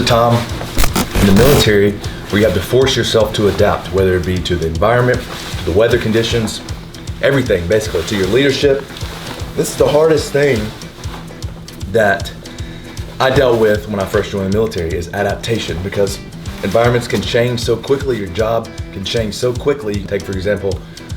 a time in the military where you have to force yourself to adapt, whether it be to the environment, to the weather conditions, everything basically, to your leadership. This is the hardest thing that I dealt with when I first joined the military, is adaptation, because environments can change so quickly, your job can change so quickly. Take for example,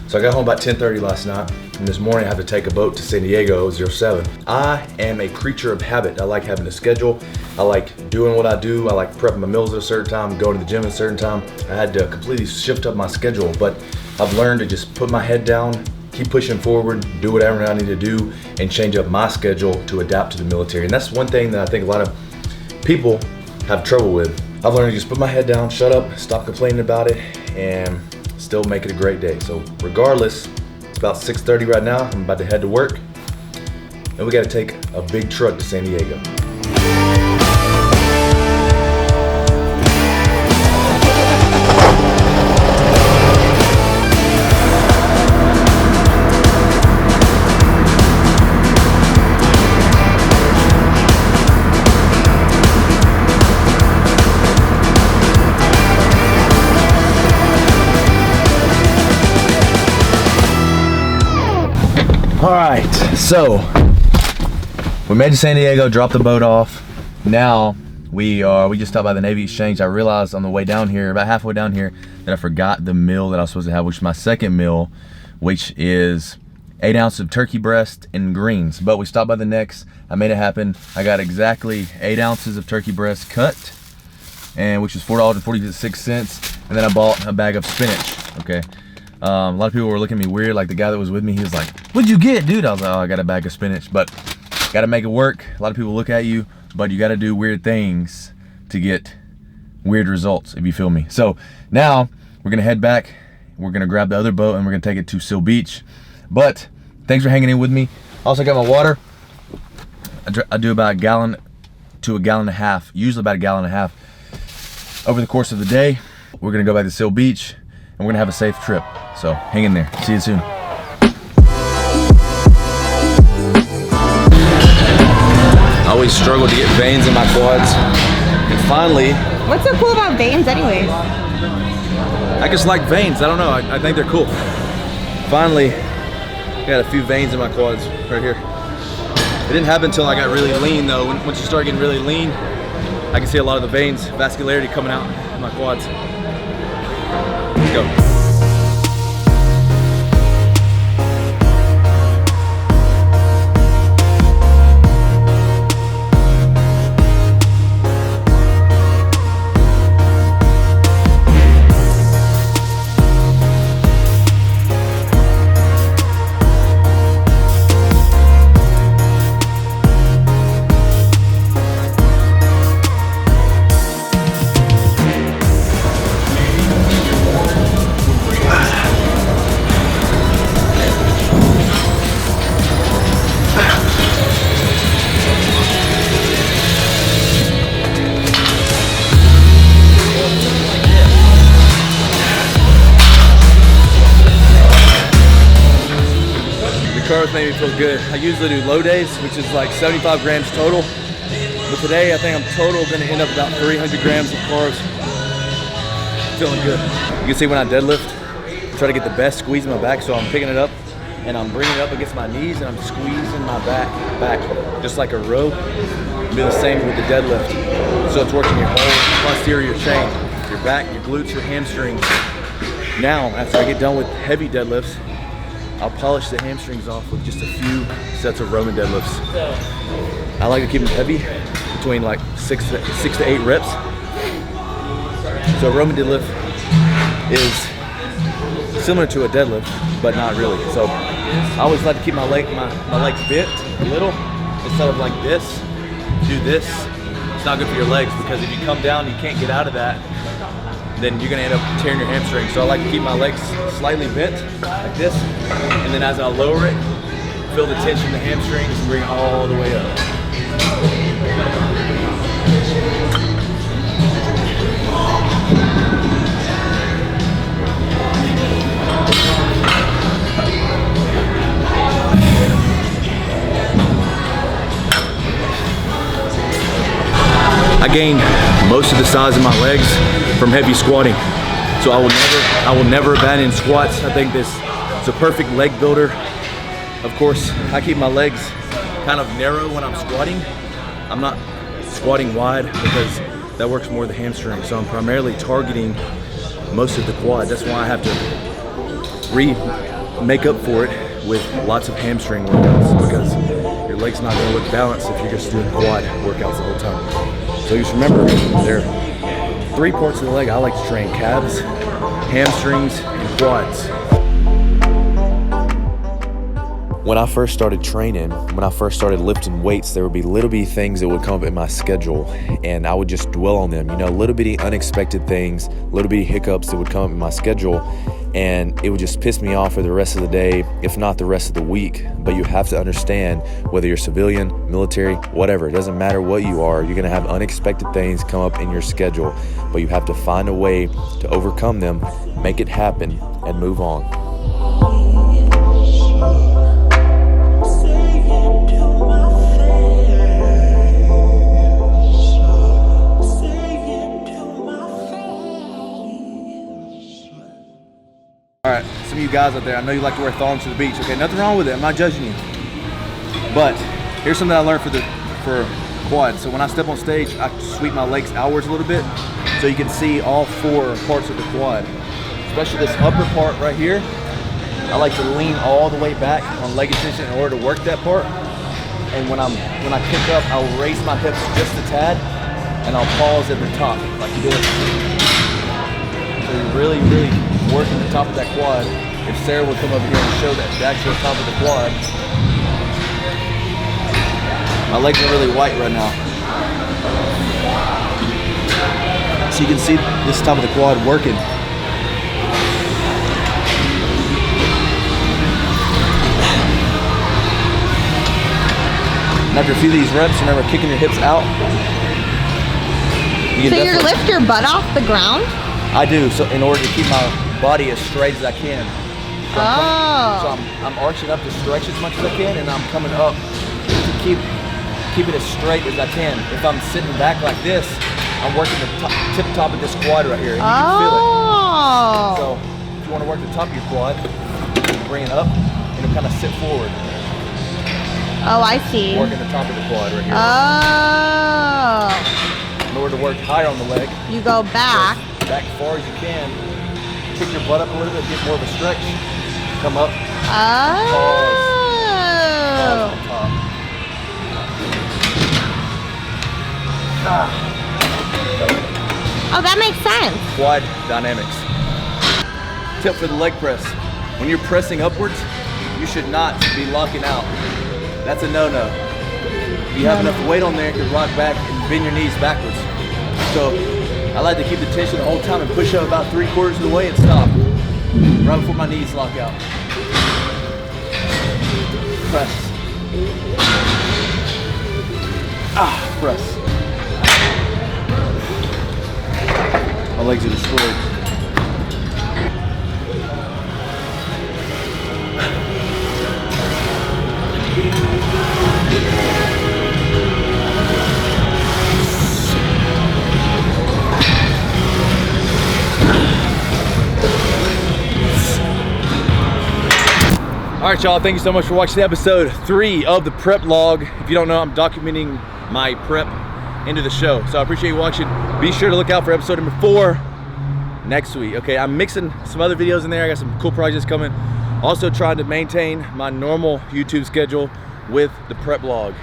so I got home about 10:30 last night, and this morning I have to take a boat to San Diego 07. I am a creature of habit. I like having a schedule. I like doing what I do. I like prepping my meals at a certain time, going to the gym at a certain time. I had to completely shift up my schedule, but I've learned to just put my head down, keep pushing forward, do whatever I need to do, and change up my schedule to adapt to the military. And that's one thing that I think a lot of people have trouble with. I've learned to just put my head down, shut up, stop complaining about it, and still make it a great day. So regardless, it's about 6:30 right now. I'm about to head to work, and we got to take a big truck to San Diego. All right, so we made it to San Diego, dropped the boat off. Now we just stopped by the Navy Exchange. I realized on the way down here, about halfway down here, that I forgot the meal that I was supposed to have, which is my second meal, which is 8 ounces of turkey breast and greens. But we stopped by the next. I made it happen. I got exactly 8 ounces of turkey breast cut, and which is $4.46. And then I bought a bag of spinach. Okay. A lot of people were looking at me weird. Like the guy that was with me, he was like, "What'd you get, dude?" I was like, "Oh, I got a bag of spinach." But gotta make it work. A lot of people look at you, but you gotta do weird things to get weird results, if you feel me. So now we're gonna head back. We're gonna grab the other boat and we're gonna take it to Seal Beach. But thanks for hanging in with me. Also got my water. I do about a gallon to a gallon and a half, usually about a gallon and a half over the course of the day. We're gonna go back to Seal Beach, and we're gonna have a safe trip. So hang in there. See you soon. I always struggled to get veins in my quads, and finally. What's so cool about veins anyways? I just like veins. I don't know. I think they're cool. Finally, got a few veins in my quads right here. It didn't happen until I got really lean though. Once you start getting really lean, I can see a lot of the veins, vascularity coming out in my quads. Let's go. Carbs made me feel good. I usually do low days, which is like 75 grams total. But today I think I'm total gonna end up about 300 grams of carbs. Feeling good. You can see when I deadlift, I try to get the best squeeze in my back, so I'm picking it up and I'm bringing it up against my knees and I'm squeezing my back, just like a row. Do the same with the deadlift. So it's working your whole posterior chain, your back, your glutes, your hamstrings. Now, after I get done with heavy deadlifts, I'll polish the hamstrings off with just a few sets of Roman deadlifts. I like to keep them heavy, between like 6 to 8 reps. So a Roman deadlift is similar to a deadlift, but not really. So I always like to keep my legs bent a little, instead of like this. Do this. It's not good for your legs, because if you come down, you can't get out of that, then you're gonna end up tearing your hamstring. So I like to keep my legs slightly bent, like this, and then as I lower it, feel the tension in the hamstrings and bring it all the way up. I gained most of the size of my legs from heavy squatting. So I will never abandon squats. I think this is a perfect leg builder. Of course, I keep my legs kind of narrow when I'm squatting. I'm not squatting wide because that works more the hamstring. So I'm primarily targeting most of the quad. That's why I have to make up for it with lots of hamstring workouts, because your leg's not gonna look balanced if you're just doing quad workouts the whole time. So just remember, there are 3 parts of the leg I like to train: calves, hamstrings, and quads. When I first started training, when I first started lifting weights, there would be little bitty things that would come up in my schedule, and I would just dwell on them. You know, little bitty unexpected things, little bitty hiccups that would come up in my schedule, and it would just piss me off for the rest of the day, if not the rest of the week. But you have to understand, whether you're civilian, military, whatever, it doesn't matter what you are, you're gonna have unexpected things come up in your schedule, but you have to find a way to overcome them, make it happen, and move on. Alright, some of you guys out there, I know you like to wear thongs to the beach. Okay, nothing wrong with it, I'm not judging you. But here's something I learned for quad. So when I step on stage, I sweep my legs outwards a little bit so you can see all 4 parts of the quad. Especially this upper part right here. I like to lean all the way back on leg extension in order to work that part. And when I pick up, I'll raise my hips just a tad and I'll pause at the top like this. So you're really working the top of that quad. If Sarah would come over here and show that the actual top of the quad. My legs are really white right now. So you can see this top of the quad working. And after a few of these reps, remember kicking your hips out. So you lift your butt off the ground? I do, so in order to keep my body as straight as I can. So I'm arching up to stretch as much as I can, and I'm coming up to keep it as straight as I can. If I'm sitting back like this, I'm working the top of this quad right here, and you can feel it. So if you want to work the top of your quad, bring it up, and it'll kind of sit forward. Oh, I see. Working the top of the quad right here. Oh. In order to work higher on the leg, you go back. Back as far as you can. Pick your butt up a little bit, get more of a stretch. Come up. Oh. Pause on top. Oh, that makes sense. Quad dynamics. Tip for the leg press. When you're pressing upwards, you should not be locking out. That's a no-no. If you have enough weight on there, you can rock back and bend your knees backwards. So I like to keep the tension the whole time and push up about 3/4 of the way and stop. Right before my knees lock out. Press. Press. My legs are destroyed. All right, y'all, thank you so much for watching episode 3 of the prep log. If you don't know, I'm documenting my prep into the show. So I appreciate you watching. Be sure to look out for episode number 4 next week. Okay, I'm mixing some other videos in there. I got some cool projects coming. Also trying to maintain my normal YouTube schedule with the prep log.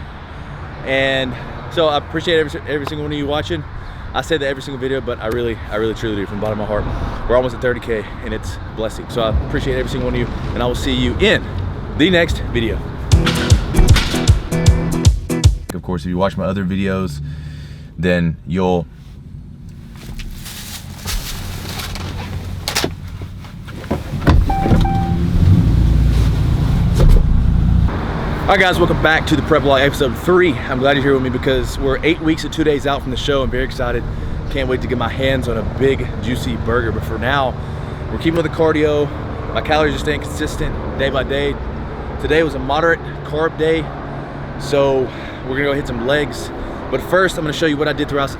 And so I appreciate every single one of you watching. I say that every single video, but I really truly do from the bottom of my heart. We're almost at 30K and it's a blessing. So I appreciate every single one of you, and I will see you in the next video. Of course, if you watch my other videos, then you'll All right, guys, welcome back to the prep log episode 3. I'm glad you're here with me because we're 8 weeks and 2 days out from the show. I'm very excited. Can't wait to get my hands on a big, juicy burger. But for now, we're keeping with the cardio. My calories are staying consistent day by day. Today was a moderate carb day, so we're gonna go hit some legs. But first, I'm gonna show you what I did throughout